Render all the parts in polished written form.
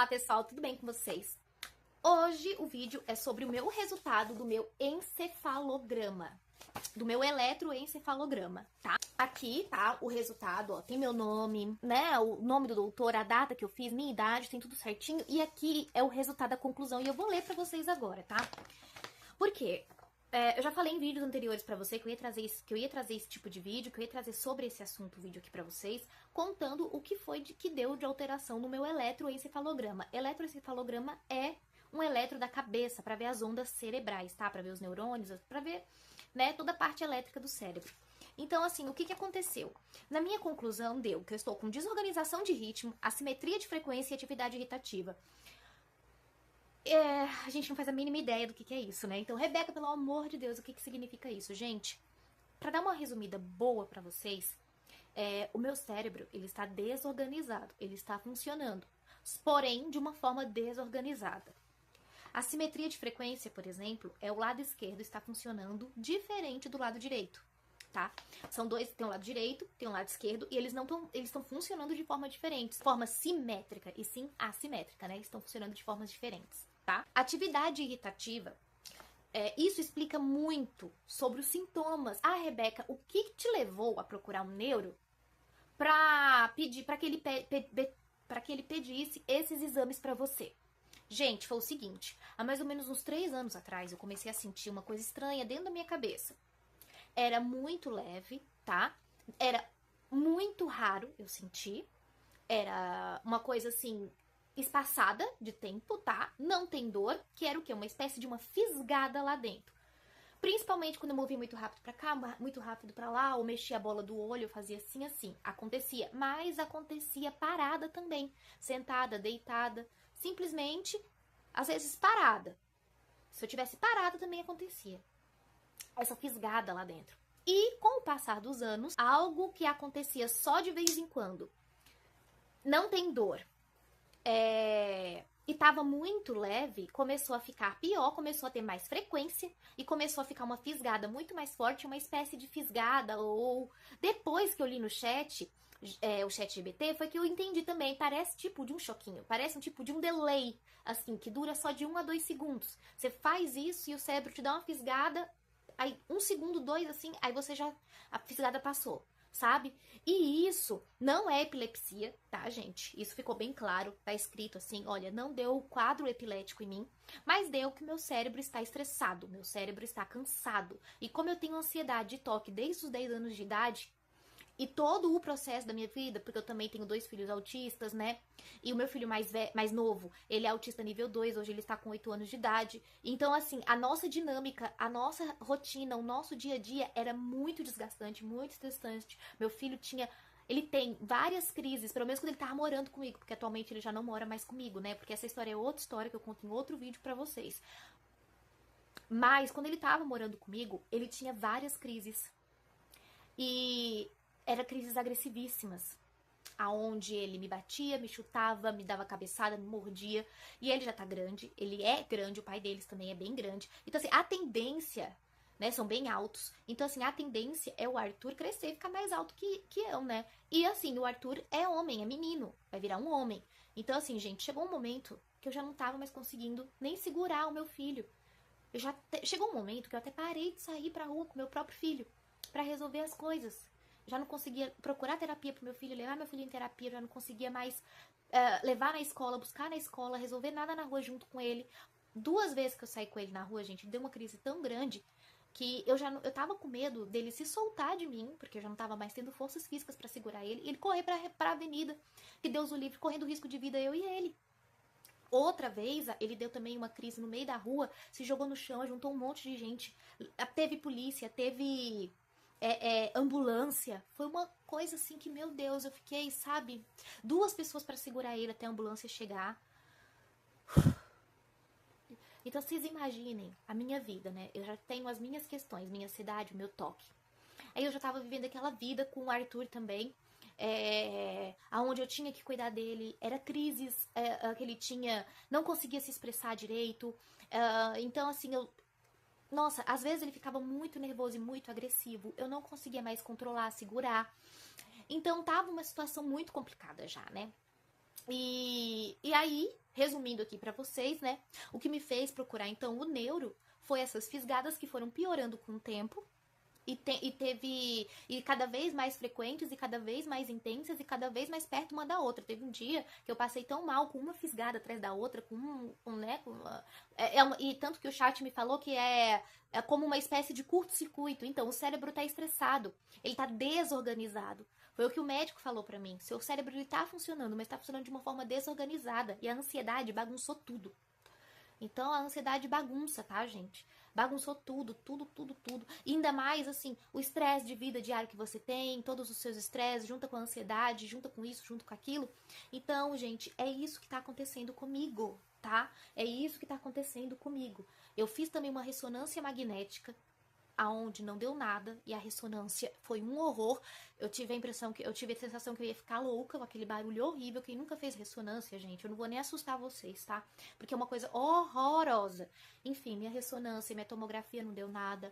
Olá pessoal, tudo bem com vocês? Hoje o vídeo é sobre o meu resultado do meu encefalograma, do meu eletroencefalograma, tá? Aqui tá o resultado, ó, tem meu nome, né, o nome do doutor, a data que eu fiz, minha idade, tem tudo certinho. E aqui é o resultado da conclusão e eu vou ler pra vocês agora, tá? Por quê? Eu já falei em vídeos anteriores pra você que eu ia trazer esse tipo de vídeo, que eu ia trazer sobre esse assunto o vídeo aqui pra vocês, contando o que foi que deu de alteração no meu eletroencefalograma. Eletroencefalograma é um eletro da cabeça para ver as ondas cerebrais, tá? Para ver os neurônios, para ver, né, toda a parte elétrica do cérebro. Então, assim, o que aconteceu? Na minha conclusão deu que eu estou com desorganização de ritmo, assimetria de frequência e atividade irritativa. A gente não faz a mínima ideia do que é isso, né? Então, Rebeca, pelo amor de Deus, o que significa isso? Gente, pra dar uma resumida boa pra vocês, o meu cérebro, ele está desorganizado, ele está funcionando, porém de uma forma desorganizada. A simetria de frequência, por exemplo, é o lado esquerdo está funcionando diferente do lado direito, tá? São dois, tem um lado direito, tem um lado esquerdo, e eles estão funcionando de forma diferente, forma simétrica e sim assimétrica, né? Estão funcionando de formas diferentes, tá? Atividade irritativa, isso explica muito sobre os sintomas. Ah, Rebeca, o que te levou a procurar um neuro para pedir para que ele pedisse esses exames para você? Gente, foi o seguinte, há mais ou menos uns 3 anos atrás eu comecei a sentir uma coisa estranha dentro da minha cabeça. Era muito leve, tá? Era muito raro eu sentir. Era uma coisa assim, espaçada de tempo, tá? Não tem dor, que era o quê? Uma espécie de uma fisgada lá dentro. Principalmente quando eu movia muito rápido pra cá, muito rápido pra lá, ou mexia a bola do olho, eu fazia assim, assim. Acontecia, mas acontecia parada também. Sentada, deitada, simplesmente, às vezes parada. Se eu tivesse parada, também acontecia. Essa fisgada lá dentro. E com o passar dos anos, algo que acontecia só de vez em quando. Não tem dor. E tava muito leve, começou a ficar pior, começou a ter mais frequência e começou a ficar uma fisgada muito mais forte, uma espécie de fisgada. Ou depois que eu li no chat, o chat GPT, foi que eu entendi também, parece tipo de um choquinho, parece um tipo de um delay, assim, que dura só de 1 a 2 segundos. Você faz isso e o cérebro te dá uma fisgada, aí 1 segundo, 2, assim, aí você já, a fisgada passou, sabe? E isso não é epilepsia, tá, gente? Isso ficou bem claro, tá escrito assim, olha, não deu quadro epilético em mim, mas deu que meu cérebro está estressado, meu cérebro está cansado. E como eu tenho ansiedade de toque desde os 10 anos de idade, e todo o processo da minha vida, porque eu também tenho 2 filhos autistas, né? E o meu filho mais novo, ele é autista nível 2, hoje ele está com 8 anos de idade. Então, assim, a nossa dinâmica, a nossa rotina, o nosso dia a dia era muito desgastante, muito estressante. Meu filho ele tem várias crises, pelo menos quando ele tava morando comigo, porque atualmente ele já não mora mais comigo, né? Porque essa história é outra história que eu conto em outro vídeo pra vocês. Mas, quando ele tava morando comigo, ele tinha várias crises. E eram crises agressivíssimas, aonde ele me batia, me chutava, me dava cabeçada, me mordia. E ele já tá grande, ele é grande, o pai deles também é bem grande. Então, assim, a tendência, né, são bem altos. Então, assim, a tendência é o Arthur crescer e ficar mais alto que eu, né? E, assim, o Arthur é homem, é menino, vai virar um homem. Então, assim, gente, chegou um momento que eu já não tava mais conseguindo nem segurar o meu filho. Chegou um momento que eu até parei de sair pra rua com o meu próprio filho pra resolver as coisas. Já não conseguia procurar terapia pro meu filho, levar meu filho em terapia, já não conseguia mais levar na escola, buscar na escola, resolver nada na rua junto com ele. 2 vezes que eu saí com ele na rua, gente, deu uma crise tão grande que eu tava com medo dele se soltar de mim, porque eu já não tava mais tendo forças físicas pra segurar ele, e ele correr pra avenida, que Deus o livre, correndo risco de vida, eu e ele. Outra vez, ele deu também uma crise no meio da rua, se jogou no chão, juntou um monte de gente, teve polícia, teve ambulância. Foi uma coisa assim que, meu Deus, eu fiquei, sabe, 2 pessoas para segurar ele até a ambulância chegar. Então vocês imaginem a minha vida, né? Eu já tenho as minhas questões, minha ansiedade, o meu toque. Aí eu já tava vivendo aquela vida com o Arthur também, aonde eu tinha que cuidar dele, era crises que ele tinha, não conseguia se expressar direito, então assim, nossa, às vezes ele ficava muito nervoso e muito agressivo, eu não conseguia mais controlar, segurar, então tava uma situação muito complicada já, né? E aí, resumindo aqui pra vocês, né? O que me fez procurar, então, o neuro foi essas fisgadas que foram piorando com o tempo. E cada vez mais frequentes, e cada vez mais intensas, e cada vez mais perto uma da outra. Teve um dia que eu passei tão mal com uma fisgada atrás da outra, né, e tanto que o chat me falou que é como uma espécie de curto-circuito. Então, o cérebro tá estressado, ele tá desorganizado. Foi o que o médico falou pra mim. Seu cérebro ele tá funcionando, mas tá funcionando de uma forma desorganizada. E a ansiedade bagunçou tudo. Então a ansiedade bagunça, tá, gente? Bagunçou tudo, tudo, tudo, tudo. E ainda mais, assim, o estresse de vida diário que você tem, todos os seus estresses, junta com a ansiedade, junta com isso, junto com aquilo. Então, gente, é isso que tá acontecendo comigo, tá? É isso que tá acontecendo comigo. Eu fiz também uma ressonância magnética, aonde não deu nada, e a ressonância foi um horror. Eu tive a sensação que eu ia ficar louca com aquele barulho horrível. Quem nunca fez ressonância, gente, eu não vou nem assustar vocês, tá? Porque é uma coisa horrorosa. Enfim, minha ressonância, minha tomografia não deu nada.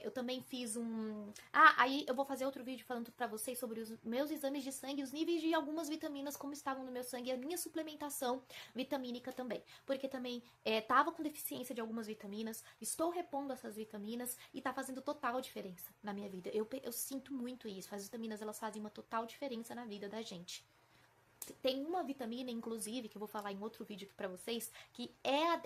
Eu também fiz um... aí eu vou fazer outro vídeo falando pra vocês sobre os meus exames de sangue, os níveis de algumas vitaminas, como estavam no meu sangue, e a minha suplementação vitamínica também. Porque também tava com deficiência de algumas vitaminas, estou repondo essas vitaminas, e tá fazendo total diferença na minha vida. Eu sinto muito isso. As vitaminas, elas fazem uma total diferença na vida da gente. Tem uma vitamina, inclusive, que eu vou falar em outro vídeo aqui pra vocês, que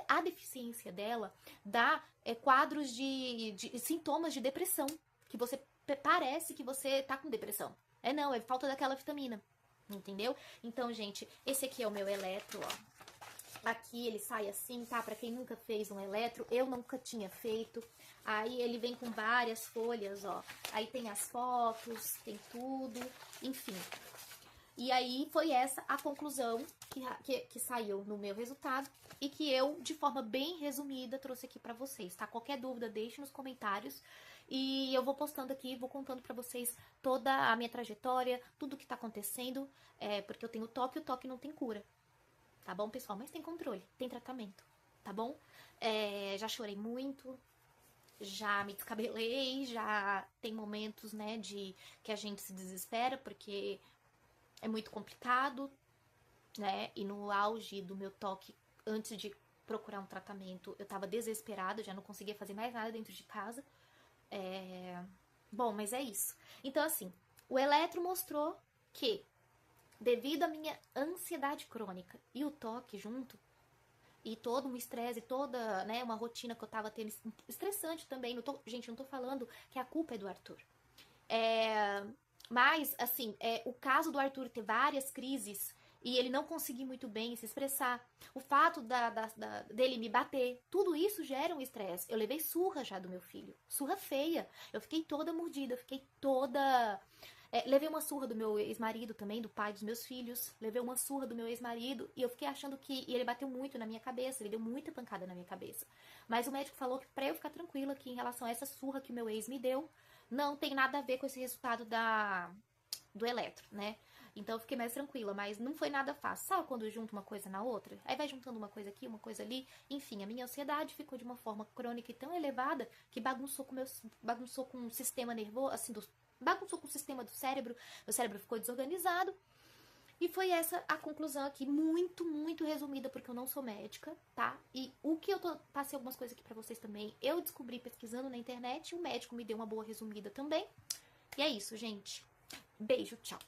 a deficiência dela dá quadros de sintomas de depressão. Que você parece que você tá com depressão. Não, é falta daquela vitamina. Entendeu? Então, gente, esse aqui é o meu eletro, ó. Aqui ele sai assim, tá? Pra quem nunca fez um eletro, eu nunca tinha feito. Aí ele vem com várias folhas, ó. Aí tem as fotos, tem tudo, enfim. E aí foi essa a conclusão que saiu no meu resultado e que eu, de forma bem resumida, trouxe aqui pra vocês, tá? Qualquer dúvida, deixe nos comentários. E eu vou postando aqui, vou contando pra vocês toda a minha trajetória, tudo que tá acontecendo, porque eu tenho toque e o toque não tem cura. Tá bom, pessoal? Mas tem controle, tem tratamento, tá bom? Já chorei muito, já me descabelei, já tem momentos, né, que a gente se desespera, porque é muito complicado, né? E no auge do meu toque, antes de procurar um tratamento, eu tava desesperada, já não conseguia fazer mais nada dentro de casa. Bom, mas é isso. Então, assim, o eletro mostrou que, devido à minha ansiedade crônica e o toque junto, e todo um estresse, toda, né, uma rotina que eu tava tendo, estressante também, gente, não tô falando que a culpa é do Arthur. Mas, assim, o caso do Arthur ter várias crises e ele não conseguir muito bem se expressar, o fato dele me bater, tudo isso gera um estresse. Eu levei surra já do meu filho, surra feia. Eu fiquei toda mordida, eu fiquei toda... levei uma surra do meu ex-marido também, do pai dos meus filhos. Levei uma surra do meu ex-marido e eu fiquei achando que... E ele bateu muito na minha cabeça, ele deu muita pancada na minha cabeça. Mas o médico falou que pra eu ficar tranquila aqui em relação a essa surra que o meu ex me deu, não tem nada a ver com esse resultado do eletro, né? Então eu fiquei mais tranquila, mas não foi nada fácil. Sabe quando junta uma coisa na outra? Aí vai juntando uma coisa aqui, uma coisa ali. Enfim, a minha ansiedade ficou de uma forma crônica e tão elevada que bagunçou com o sistema nervoso, assim, bagunçou com o sistema do cérebro. Meu cérebro ficou desorganizado. E foi essa a conclusão aqui, muito, muito resumida, porque eu não sou médica, tá? E o que passei algumas coisas aqui pra vocês também, eu descobri pesquisando na internet, o médico me deu uma boa resumida também. E é isso, gente. Beijo, tchau.